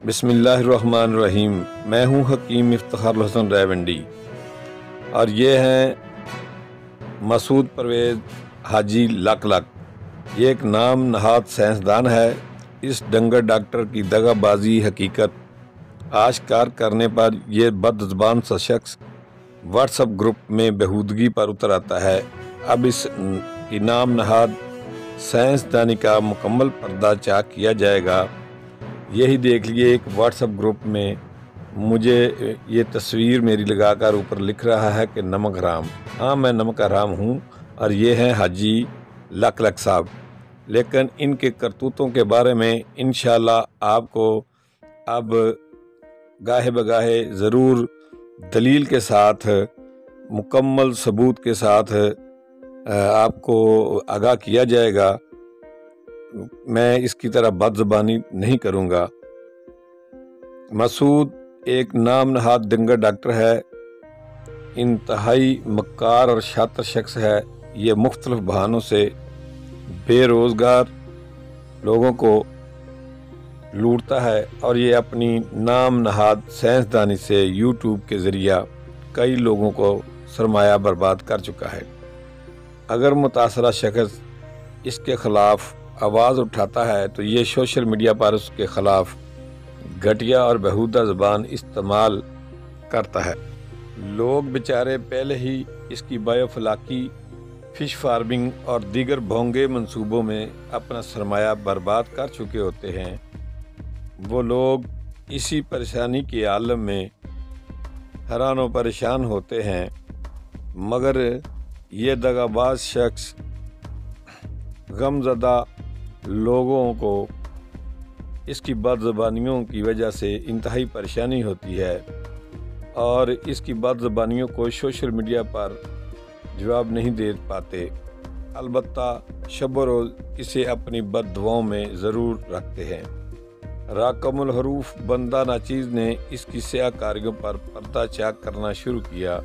بسم اللہ الرحمن الرحیم۔ میں ہوں حکیم افتخار الحسن راولپنڈی اور یہ ہیں مسعود پرویز حاجی لک لک۔ یہ ایک نام نہاد سائنسدان ہے۔ اس ڈنگر ڈاکٹر کی دغا بازی حقیقت آشکار کرنے پر یہ بد زبان سا شخص واٹس ایپ گروپ میں بہودگی پر اتر آتا ہے۔ اب اس کی نام نہاد سائنسدانی کا مکمل پردہ چاک کیا جائے گا۔ یہی دیکھ لیے ایک واٹس ایپ گروپ میں مجھے یہ تصویر میری لگا کر اوپر لکھ رہا ہے کہ نمک حرام۔ ہاں، میں نمک حرام ہوں اور یہ ہیں حاجی لک لک صاحب، لیکن ان کے کرتوتوں کے بارے میں انشاءاللہ آپ کو اب گاہے بگاہے ضرور دلیل کے ساتھ، مکمل ثبوت کے ساتھ آپ کو آگاہ کیا جائے گا۔ میں اس کی طرح بد زبانی نہیں کروں گا۔ مسعود ایک نام نہاد ڈنگر ڈاکٹر ہے، انتہائی مکار اور شاطر شخص ہے۔ یہ مختلف بہانوں سے بے روزگار لوگوں کو لوٹتا ہے اور یہ اپنی نام نہاد سائنسدانی سے یوٹیوب کے ذریعہ کئی لوگوں کو سرمایہ برباد کر چکا ہے۔ اگر متاثرہ شخص اس کے خلاف آواز اٹھاتا ہے تو یہ سوشل میڈیا پر اس کے خلاف گھٹیا اور بےہودہ زبان استعمال کرتا ہے۔ لوگ بیچارے پہلے ہی اس کی بایو فلاکی، فش فارمنگ اور دیگر بھونگے منصوبوں میں اپنا سرمایہ برباد کر چکے ہوتے ہیں۔ وہ لوگ اسی پریشانی کے عالم میں حیران و پریشان ہوتے ہیں، مگر یہ دغاباز شخص غم زدہ لوگوں کو اس کی بد زبانیوں کی وجہ سے انتہائی پریشانی ہوتی ہے اور اس کی بد زبانیوں کو سوشل میڈیا پر جواب نہیں دے پاتے، البتہ شب و روز اسے اپنی بد دعاؤں میں ضرور رکھتے ہیں۔ راکم الحروف بندہ ناچیز نے اس کی سیاہ کاریوں پر پردہ چاک کرنا شروع کیا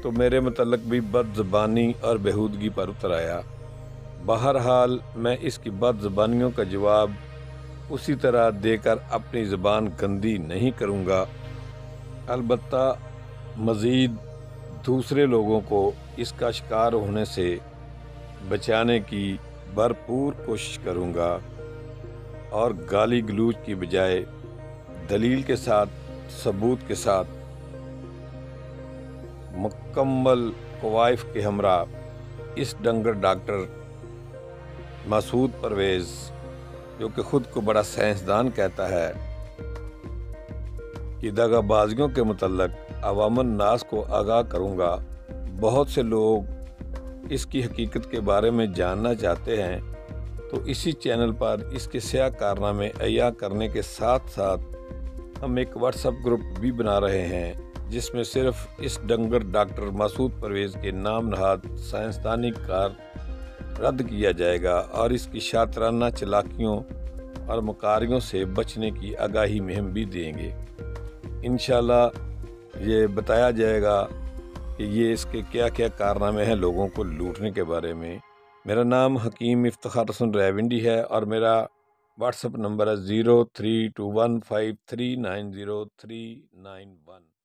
تو میرے متعلق بھی بد زبانی اور بےہودگی پر اتر آیا۔ بہرحال میں اس کی بد زبانیوں کا جواب اسی طرح دے کر اپنی زبان گندی نہیں کروں گا، البتہ مزید دوسرے لوگوں کو اس کا شکار ہونے سے بچانے کی بھرپور کوشش کروں گا اور گالی گلوچ کی بجائے دلیل کے ساتھ، ثبوت کے ساتھ، مکمل کوائف کے ہمراہ اس ڈنگر ڈاکٹر مسعود پرویز، جو کہ خود کو بڑا سائنسدان کہتا ہے، کہ دغا بازیوں کے متعلق عوام الناس کو آگاہ کروں گا۔ بہت سے لوگ اس کی حقیقت کے بارے میں جاننا چاہتے ہیں تو اسی چینل پر اس کے سیاہ کارنامے عیاں کرنے کے ساتھ ساتھ ہم ایک واٹس ایپ گروپ بھی بنا رہے ہیں جس میں صرف اس ڈنگر ڈاکٹر مسعود پرویز کے نام نہاد سائنسدانی کار رد کیا جائے گا اور اس کی شاطرانہ چلاکیوں اور مکاریوں سے بچنے کی آگاہی مہم بھی دیں گے۔ انشاءاللہ یہ بتایا جائے گا کہ یہ اس کے کیا کیا کارنامے ہیں لوگوں کو لوٹنے کے بارے میں۔ میرا نام حکیم افتخار الحسن راولپنڈی ہے اور میرا واٹس ایپ نمبر ہے 0321539031